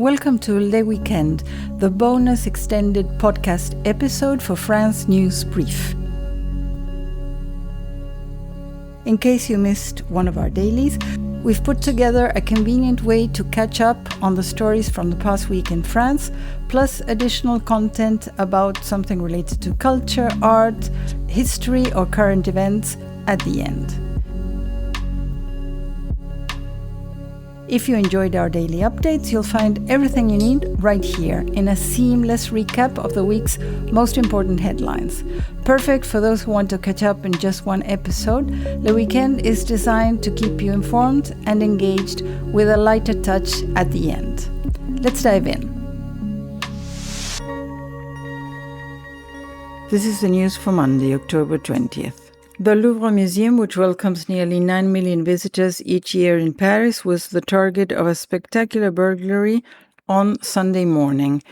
Welcome to Le Weekend, the bonus extended podcast episode for France News Brief. In case you missed one of our dailies, we've put together a convenient way to catch up on the stories from the past week in France, plus additional content about something related to culture, art, history, or current events at the end. If you enjoyed our daily updates, you'll find everything you need right here in a seamless recap of the week's most important headlines. Perfect for those who want to catch up in just one episode, Le Weekend is designed to keep you informed and engaged with a lighter touch at the end. Let's dive in. This is the news for Monday, October 20th. The Louvre Museum, which welcomes nearly 9 million visitors each year in Paris, was the target of a spectacular burglary on Sunday morning.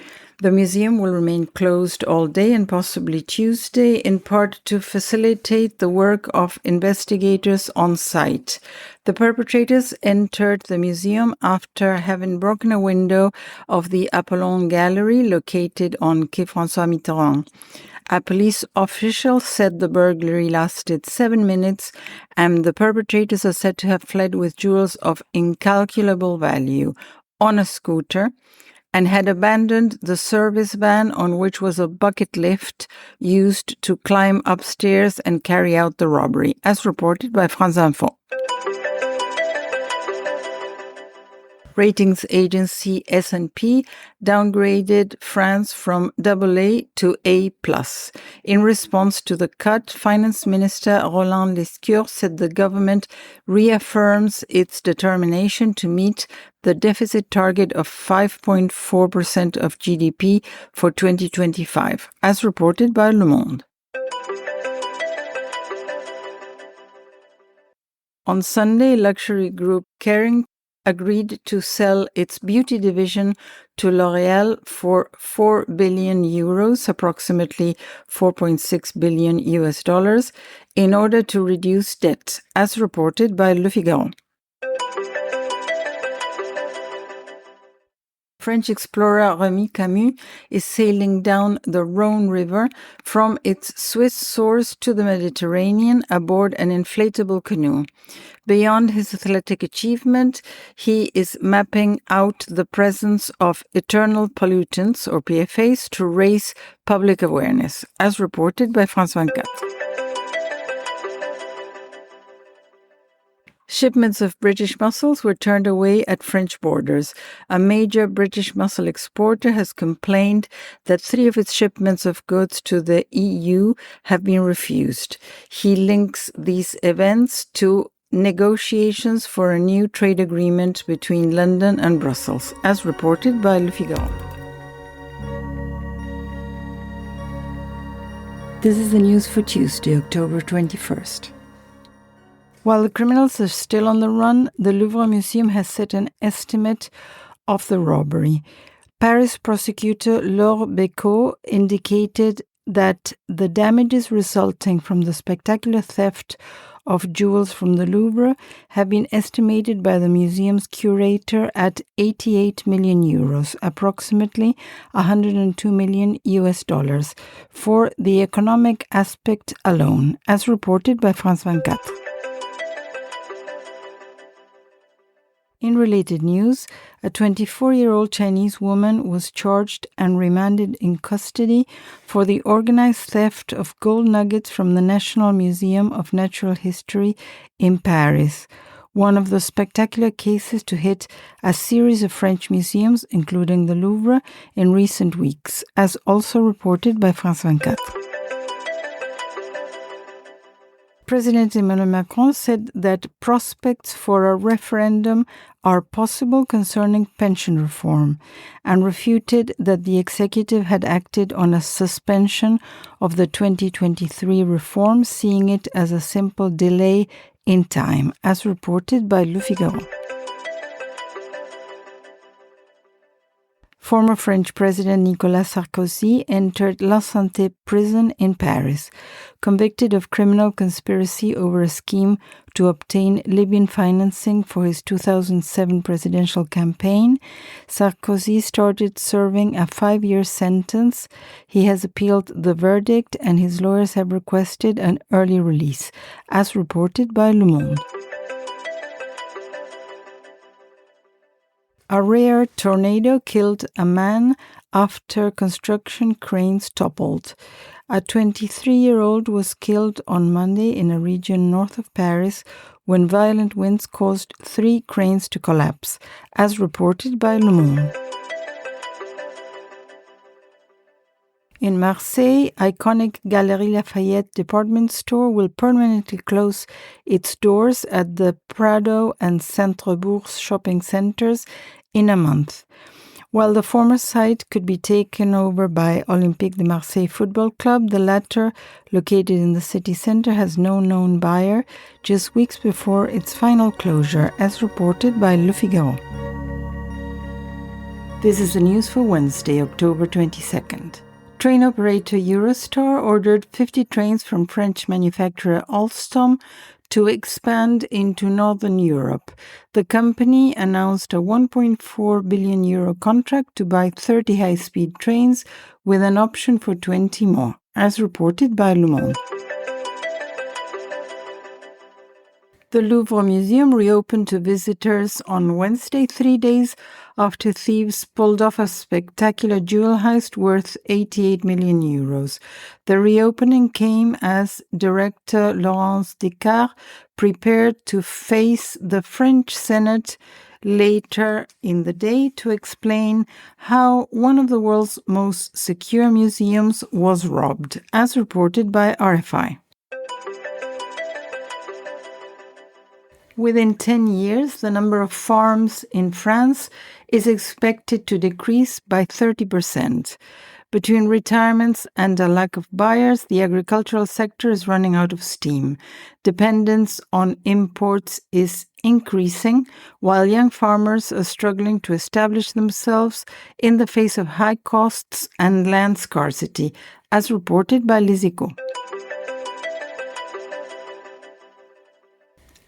The museum will remain closed all day and possibly Tuesday, in part to facilitate the work of investigators on site. The perpetrators entered the museum after having broken a window of the Apollon Gallery located on Quai François Mitterrand. A police official said the burglary lasted 7 minutes and the perpetrators are said to have fled with jewels of incalculable value on a scooter and had abandoned the service van on which was a bucket lift used to climb upstairs and carry out the robbery, as reported by France Info. Ratings agency S&P downgraded France from AA to A+. In response to the cut, Finance Minister Roland Lescure said the government reaffirms its determination to meet the deficit target of 5.4% of GDP for 2025, as reported by Le Monde. On Sunday, luxury group Kering agreed to sell its beauty division to L'Oréal for 4 billion euros, approximately $4.6 billion US, in order to reduce debt, as reported by Le Figaro. French explorer Remy Camus is sailing down the Rhone River from its Swiss source to the Mediterranean aboard an inflatable canoe. Beyond his athletic achievement, he is mapping out the presence of eternal pollutants, or PFAs, to raise public awareness, as reported by France 24. Shipments of British mussels were turned away at French borders. A major British mussel exporter has complained that 3 of its shipments of goods to the EU have been refused. He links these events to negotiations for a new trade agreement between London and Brussels, as reported by Le Figaro. This is the news for Tuesday, October 21st. While the criminals are still on the run, the Louvre Museum has set an estimate of the robbery. Paris prosecutor Laure Becot indicated that the damages resulting from the spectacular theft of jewels from the Louvre have been estimated by the museum's curator at 88 million euros, approximately $102 million US, for the economic aspect alone, as reported by France 24. In related news, a 24-year-old Chinese woman was charged and remanded in custody for the organized theft of gold nuggets from the National Museum of Natural History in Paris, one of the spectacular cases to hit a series of French museums, including the Louvre, in recent weeks, as also reported by France 24. President Emmanuel Macron said that prospects for a referendum are possible concerning pension reform and refuted that the executive had acted on a suspension of the 2023 reform, seeing it as a simple delay in time, as reported by Le Figaro. Former French President Nicolas Sarkozy entered La Santé prison in Paris, convicted of criminal conspiracy over a scheme to obtain Libyan financing for his 2007 presidential campaign. Sarkozy started serving a 5-year sentence. He has appealed the verdict, and his lawyers have requested an early release, as reported by Le Monde. A rare tornado killed a man after construction cranes toppled. A 23-year-old was killed on Monday in a region north of Paris when violent winds caused 3 cranes to collapse, as reported by Le Monde. In Marseille, iconic Galeries Lafayette department store will permanently close its doors at the Prado and Centre-Bourse shopping centers in a month. While the former site could be taken over by Olympique de Marseille Football Club, the latter, located in the city center, has no known buyer just weeks before its final closure, as reported by Le Figaro. This is the news for Wednesday, October 22nd. Train operator Eurostar ordered 50 trains from French manufacturer Alstom to expand into Northern Europe. The company announced a 1.4 billion euro contract to buy 30 high-speed trains with an option for 20 more, as reported by Le Monde. The Louvre Museum reopened to visitors on Wednesday, 3 days after thieves pulled off a spectacular jewel heist worth 88 million euros. The reopening came as director Laurence Descartes prepared to face the French Senate later in the day to explain how one of the world's most secure museums was robbed, as reported by RFI. Within 10 years, the number of farms in France is expected to decrease by 30%. Between retirements and a lack of buyers, the agricultural sector is running out of steam. Dependence on imports is increasing, while young farmers are struggling to establish themselves in the face of high costs and land scarcity, as reported by Les Echos.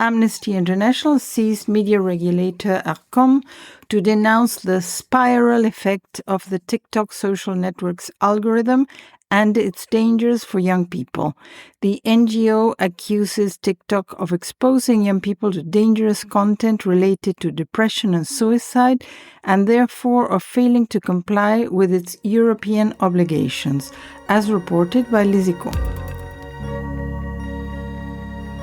Amnesty International seized media regulator Arcom to denounce the spiral effect of the TikTok social network's algorithm and its dangers for young people. The NGO accuses TikTok of exposing young people to dangerous content related to depression and suicide, and therefore of failing to comply with its European obligations, as reported by Les Echos.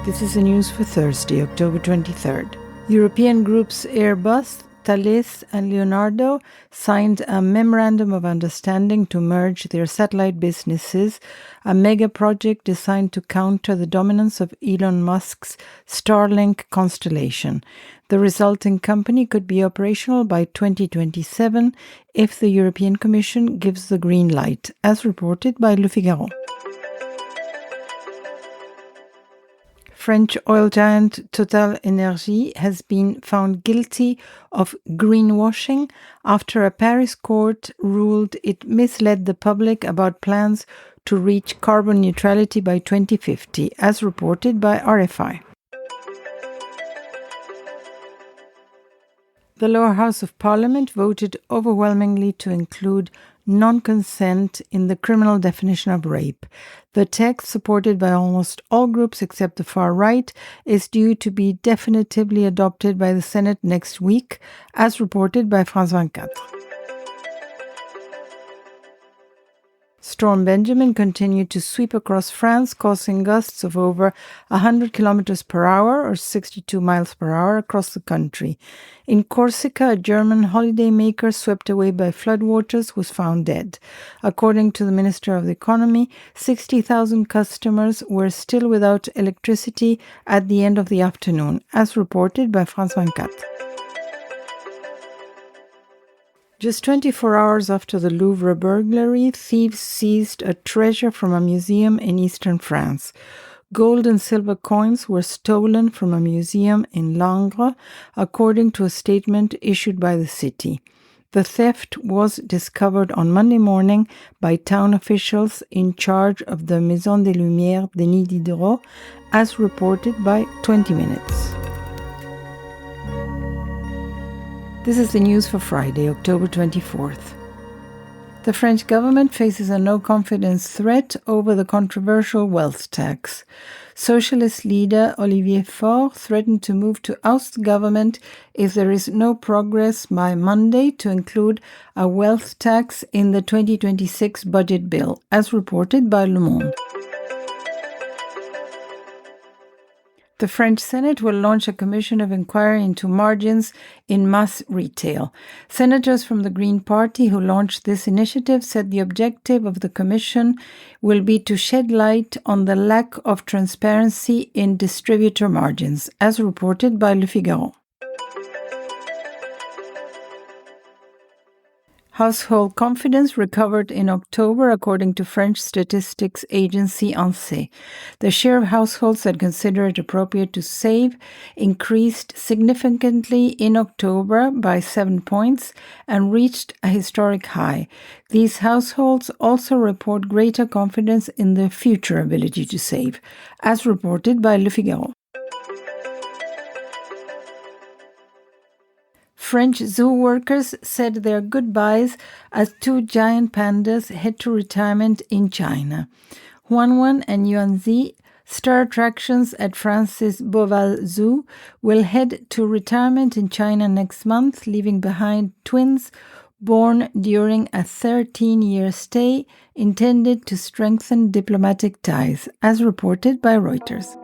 This is the news for Thursday, October 23rd. European groups Airbus, Thales, and Leonardo signed a memorandum of understanding to merge their satellite businesses, a mega project designed to counter the dominance of Elon Musk's Starlink constellation. The resulting company could be operational by 2027 if the European Commission gives the green light, as reported by Le Figaro. French oil giant TotalEnergies has been found guilty of greenwashing after a Paris court ruled it misled the public about plans to reach carbon neutrality by 2050, as reported by RFI. The lower house of parliament voted overwhelmingly to include non-consent in the criminal definition of rape. The text, supported by almost all groups except the far right, is due to be definitively adopted by the Senate next week, as reported by France 24. Storm Benjamin continued to sweep across France, causing gusts of over 100 kilometers per hour or 62 miles per hour across the country. In Corsica, a German holidaymaker swept away by floodwaters was found dead. According to the Minister of the Economy, 60,000 customers were still without electricity at the end of the afternoon, as reported by France 24. Just 24 hours after the Louvre burglary, thieves seized a treasure from a museum in eastern France. Gold and silver coins were stolen from a museum in Langres, according to a statement issued by the city. The theft was discovered on Monday morning by town officials in charge of the Maison des Lumières Denis Diderot, as reported by 20 Minutes. This is the news for Friday, October 24th. The French government faces a no-confidence threat over the controversial wealth tax. Socialist leader Olivier Faure threatened to move to oust the government if there is no progress by Monday to include a wealth tax in the 2026 budget bill, as reported by Le Monde. The French Senate will launch a commission of inquiry into margins in mass retail. Senators from the Green Party who launched this initiative said the objective of the commission will be to shed light on the lack of transparency in distributor margins, as reported by Le Figaro. Household confidence recovered in October, according to French statistics agency ANSEE. The share of households that consider it appropriate to save increased significantly in October by 7 points and reached a historic high. These households also report greater confidence in their future ability to save, as reported by Le Figaro. French zoo workers said their goodbyes as two giant pandas head to retirement in China. Huanwen and Yuanzi, star attractions at France's Beauval Zoo, will head to retirement in China next month, leaving behind twins born during a 13-year stay intended to strengthen diplomatic ties, as reported by Reuters.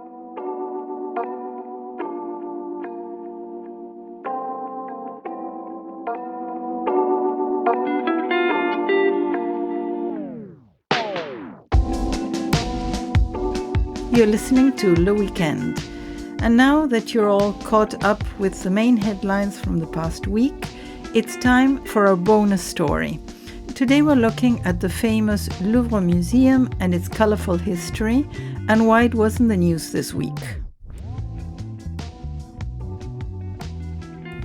You're listening to Le Weekend. And now that you're all caught up with the main headlines from the past week, it's time for our bonus story. Today we're looking at the famous Louvre Museum and its colorful history and why it was in the news this week.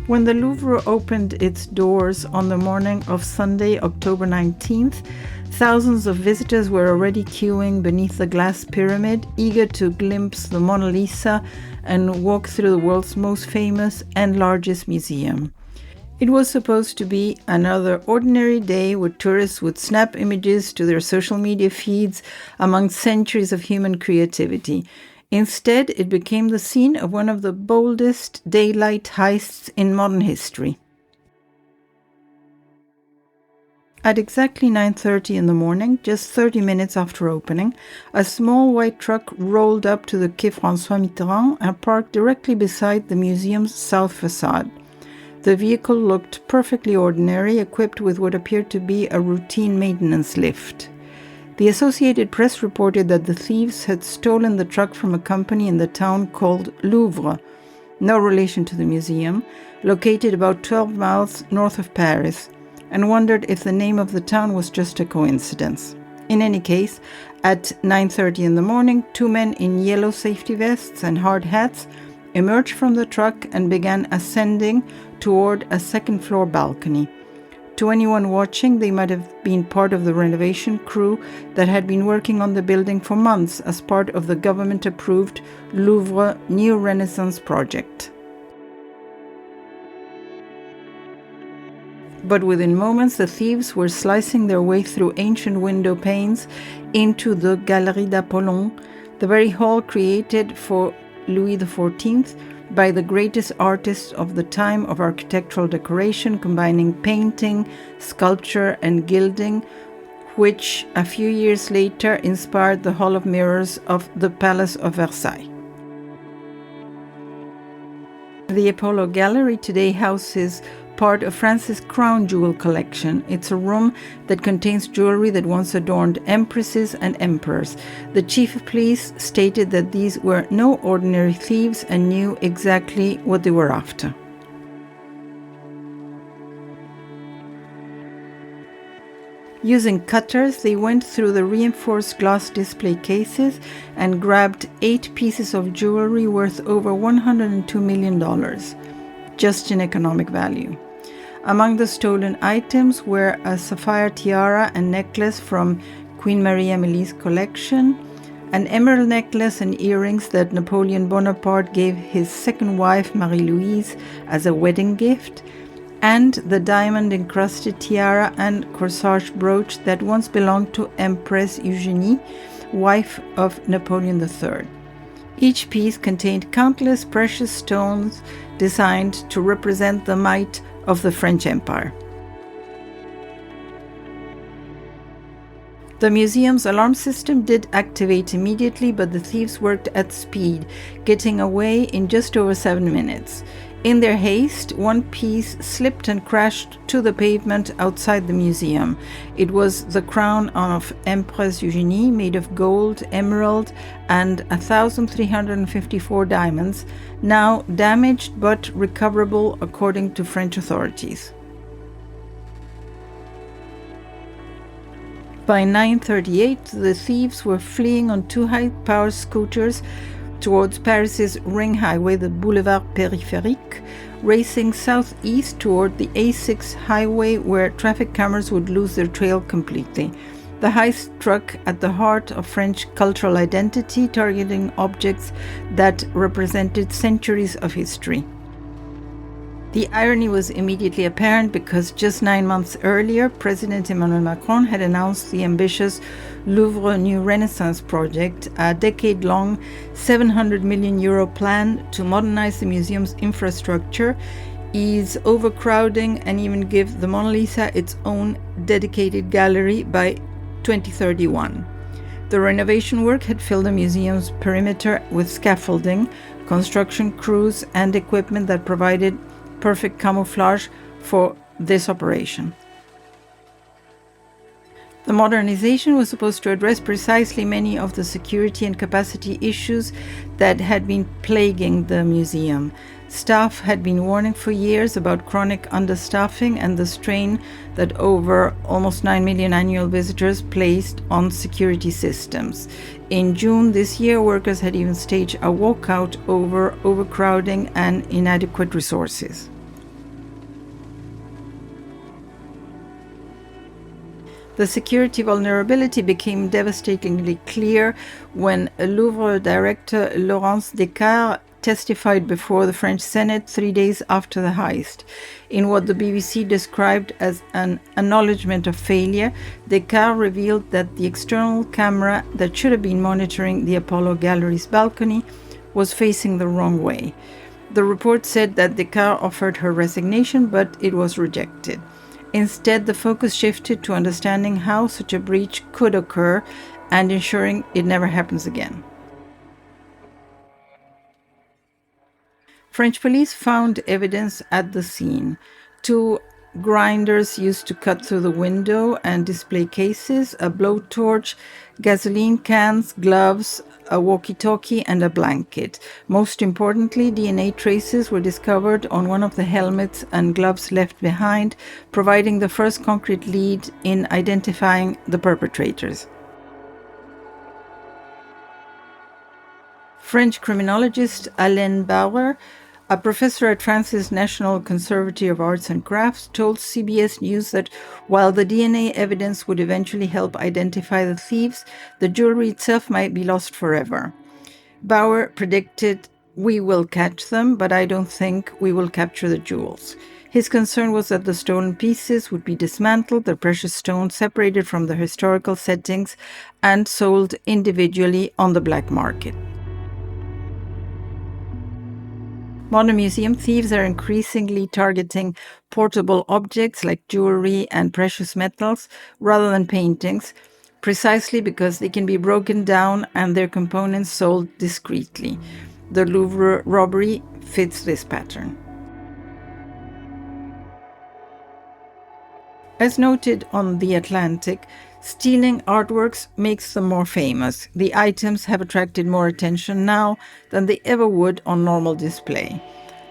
When the Louvre opened its doors on the morning of Sunday, October 19th, thousands of visitors were already queuing beneath the glass pyramid, eager to glimpse the Mona Lisa and walk through the world's most famous and largest museum. It was supposed to be another ordinary day where tourists would snap images to their social media feeds among centuries of human creativity. Instead, it became the scene of one of the boldest daylight heists in modern history. At exactly 9:30 in the morning, just 30 minutes after opening, a small white truck rolled up to the Quai François Mitterrand and parked directly beside the museum's south facade. The vehicle looked perfectly ordinary, equipped with what appeared to be a routine maintenance lift. The Associated Press reported that the thieves had stolen the truck from a company in the town called Louvre, no relation to the museum, located about 12 miles north of Paris, and wondered if the name of the town was just a coincidence. In any case, at 9:30 in the morning, two men in yellow safety vests and hard hats emerged from the truck and began ascending toward a second-floor balcony. To anyone watching, they might have been part of the renovation crew that had been working on the building for months as part of the government-approved Louvre New Renaissance project. But within moments, the thieves were slicing their way through ancient window panes into the Galerie d'Apollon, the very hall created for Louis XIV by the greatest artists of the time of architectural decoration, combining painting, sculpture, and gilding, which a few years later inspired the Hall of Mirrors of the Palace of Versailles. The Apollo Gallery today houses part of France's crown jewel collection. It's a room that contains jewelry that once adorned empresses and emperors. The chief of police stated that these were no ordinary thieves and knew exactly what they were after. Using cutters, they went through the reinforced glass display cases and grabbed 8 pieces of jewelry worth over $102 million, just in economic value. Among the stolen items were a sapphire tiara and necklace from Queen Marie Amélie's collection, an emerald necklace and earrings that Napoleon Bonaparte gave his second wife, Marie-Louise, as a wedding gift, and the diamond-encrusted tiara and corsage brooch that once belonged to Empress Eugénie, wife of Napoleon III. Each piece contained countless precious stones designed to represent the might of the French Empire. The museum's alarm system did activate immediately, but the thieves worked at speed, getting away in just over 7 minutes. In their haste, one piece slipped and crashed to the pavement outside the museum. It was the crown of Empress Eugénie, made of gold, emerald, and 1,354 diamonds, now damaged but recoverable according to French authorities. By 9:38, the thieves were fleeing on two high-powered scooters towards Paris's ring highway, the Boulevard Périphérique, racing southeast toward the A6 highway where traffic cameras would lose their trail completely. The heist struck at the heart of French cultural identity, targeting objects that represented centuries of history. The irony was immediately apparent because just 9 months earlier, President Emmanuel Macron had announced the ambitious Louvre New Renaissance project, a decade-long €700 million plan to modernize the museum's infrastructure, ease overcrowding, and even give the Mona Lisa its own dedicated gallery by 2031. The renovation work had filled the museum's perimeter with scaffolding, construction crews, and equipment that provided perfect camouflage for this operation. The modernization was supposed to address precisely many of the security and capacity issues that had been plaguing the museum. Staff had been warning for years about chronic understaffing and the strain that over almost 9 million annual visitors placed on security systems. In June this year, workers had even staged a walkout over overcrowding and inadequate resources. The security vulnerability became devastatingly clear when Louvre director Laurence Descartes testified before the French Senate 3 days after the heist. In what the BBC described as an acknowledgement of failure, Descartes revealed that the external camera that should have been monitoring the Apollo Gallery's balcony was facing the wrong way. The report said that Descartes offered her resignation, but it was rejected. Instead, the focus shifted to understanding how such a breach could occur and ensuring it never happens again. French police found evidence at the scene. 2 grinders used to cut through the window and display cases, a blowtorch, gasoline cans, gloves, a walkie-talkie, and a blanket. Most importantly, DNA traces were discovered on one of the helmets and gloves left behind, providing the first concrete lead in identifying the perpetrators. French criminologist Alain Bauer, a professor at France's National Conservatory of Arts and Crafts, told CBS News that while the DNA evidence would eventually help identify the thieves, the jewelry itself might be lost forever. Bauer predicted, "We will catch them, but I don't think we will capture the jewels." His concern was that the stolen pieces would be dismantled, the precious stones separated from their historical settings, and sold individually on the black market. Modern museum thieves are increasingly targeting portable objects like jewelry and precious metals rather than paintings, precisely because they can be broken down and their components sold discreetly. The Louvre robbery fits this pattern. As noted on The Atlantic, stealing artworks makes them more famous. The items have attracted more attention now than they ever would on normal display.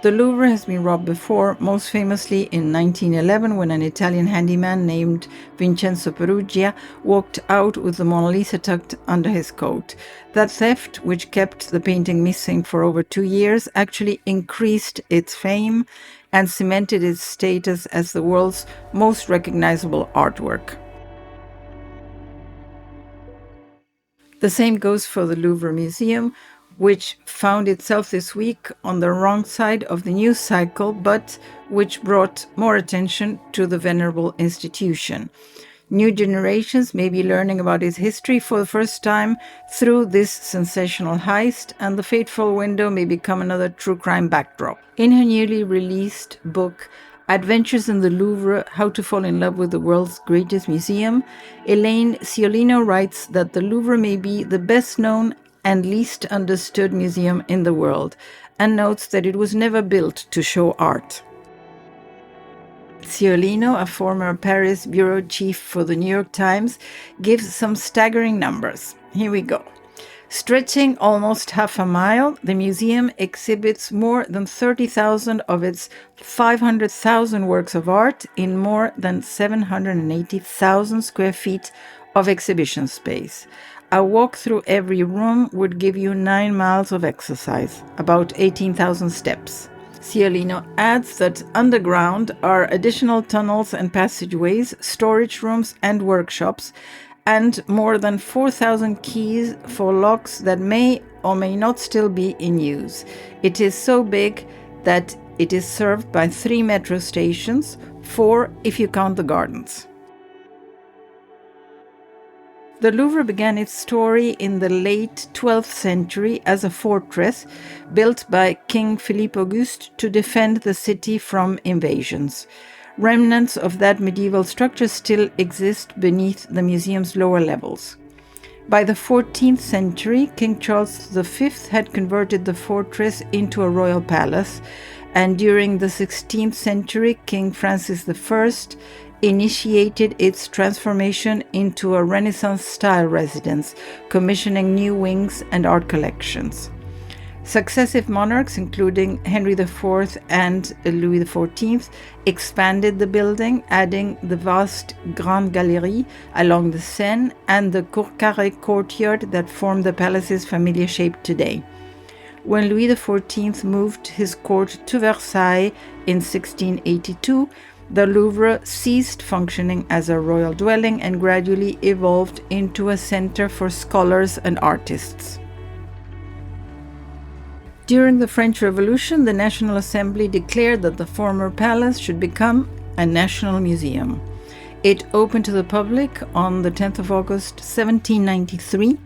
The Louvre has been robbed before, most famously in 1911 when an Italian handyman named Vincenzo Perugia walked out with the Mona Lisa tucked under his coat. That theft, which kept the painting missing for over 2 years, actually increased its fame and cemented its status as the world's most recognizable artwork. The same goes for the Louvre Museum, which found itself this week on the wrong side of the news cycle, but which brought more attention to the venerable institution. New generations may be learning about its history for the first time through this sensational heist, and the fateful window may become another true crime backdrop. In her newly released book, Adventures in the Louvre, How to Fall in Love with the World's Greatest Museum, Elaine Ciolino writes that the Louvre may be the best known and least understood museum in the world, and notes that it was never built to show art. Ciolino, a former Paris bureau chief for the New York Times, gives some staggering numbers. Here we go. Stretching almost half a mile, the museum exhibits more than 30,000 of its 500,000 works of art in more than 780,000 square feet of exhibition space. A walk through every room would give you 9 miles of exercise, about 18,000 steps. Ciolino adds that underground are additional tunnels and passageways, storage rooms and workshops, and more than 4,000 keys for locks that may or may not still be in use. It is so big that it is served by 3 metro stations, 4 if you count the gardens. The Louvre began its story in the late 12th century as a fortress built by King Philippe Auguste to defend the city from invasions. Remnants of that medieval structure still exist beneath the museum's lower levels. By the 14th century, King Charles V had converted the fortress into a royal palace, and during the 16th century, King Francis I initiated its transformation into a Renaissance-style residence, commissioning new wings and art collections. Successive monarchs, including Henry IV and Louis XIV, expanded the building, adding the vast Grande Galerie along the Seine and the Cour Carrée courtyard that form the palace's familiar shape today. When Louis XIV moved his court to Versailles in 1682, the Louvre ceased functioning as a royal dwelling and gradually evolved into a center for scholars and artists. During the French Revolution, the National Assembly declared that the former palace should become a national museum. It opened to the public on the 10th of August 1793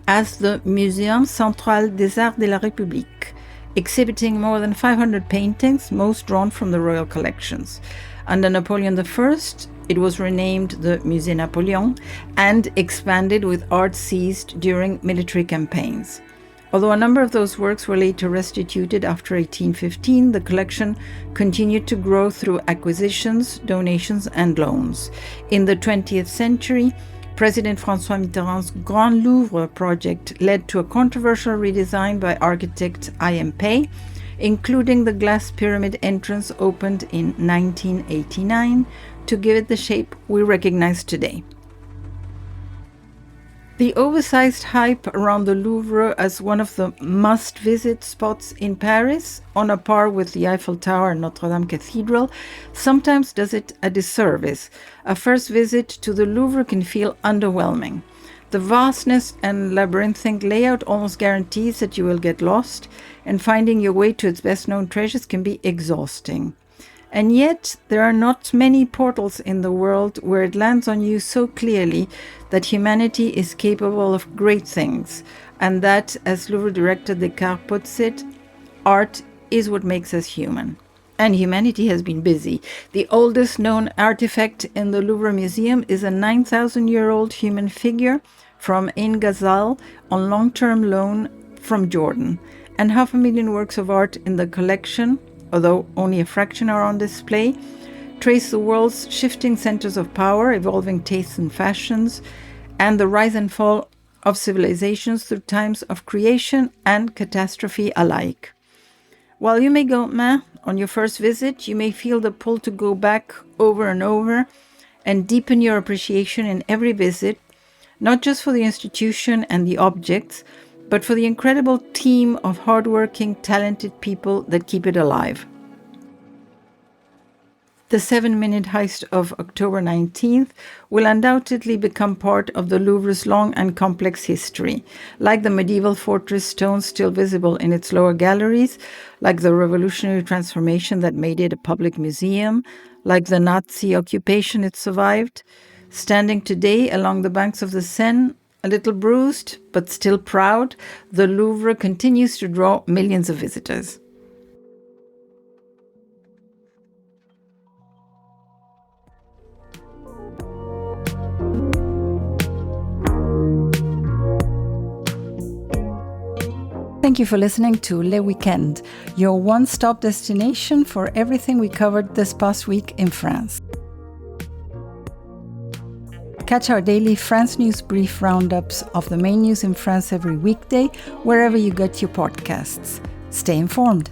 as the Muséum Central des Arts de la République, exhibiting more than 500 paintings, most drawn from the royal collections. Under Napoleon I, it was renamed the Musée Napoléon and expanded with art seized during military campaigns. Although a number of those works were later restituted after 1815, the collection continued to grow through acquisitions, donations, and loans. In the 20th century, President François Mitterrand's Grand Louvre project led to a controversial redesign by architect I.M. Pei, including the glass pyramid entrance opened in 1989 to give it the shape we recognize today. The oversized hype around the Louvre as one of the must-visit spots in Paris, on a par with the Eiffel Tower and Notre Dame Cathedral, sometimes does it a disservice. A first visit to the Louvre can feel underwhelming. The vastness and labyrinthine layout almost guarantees that you will get lost, and finding your way to its best-known treasures can be exhausting. And yet, there are not many portals in the world where it lands on you so clearly that humanity is capable of great things, and that, as Louvre director Descartes puts it, art is what makes us human. And humanity has been busy. The oldest known artifact in the Louvre Museum is a 9,000-year-old human figure from Ain Ghazal on long-term loan from Jordan, and 500,000 works of art in the collection, although only a fraction are on display, trace the world's shifting centers of power, evolving tastes and fashions, and the rise and fall of civilizations through times of creation and catastrophe alike. While you may go meh on your first visit, you may feel the pull to go back over and over and deepen your appreciation in every visit, not just for the institution and the objects, but for the incredible team of hardworking, talented people that keep it alive. The 7-minute heist of October 19th will undoubtedly become part of the Louvre's long and complex history, like the medieval fortress stones still visible in its lower galleries, like the revolutionary transformation that made it a public museum, like the Nazi occupation it survived. Standing today along the banks of the Seine, a little bruised, but still proud, the Louvre continues to draw millions of visitors. Thank you for listening to Le Weekend, your one-stop destination for everything we covered this past week in France. Catch our daily France News Brief roundups of the main news in France every weekday, wherever you get your podcasts. Stay informed.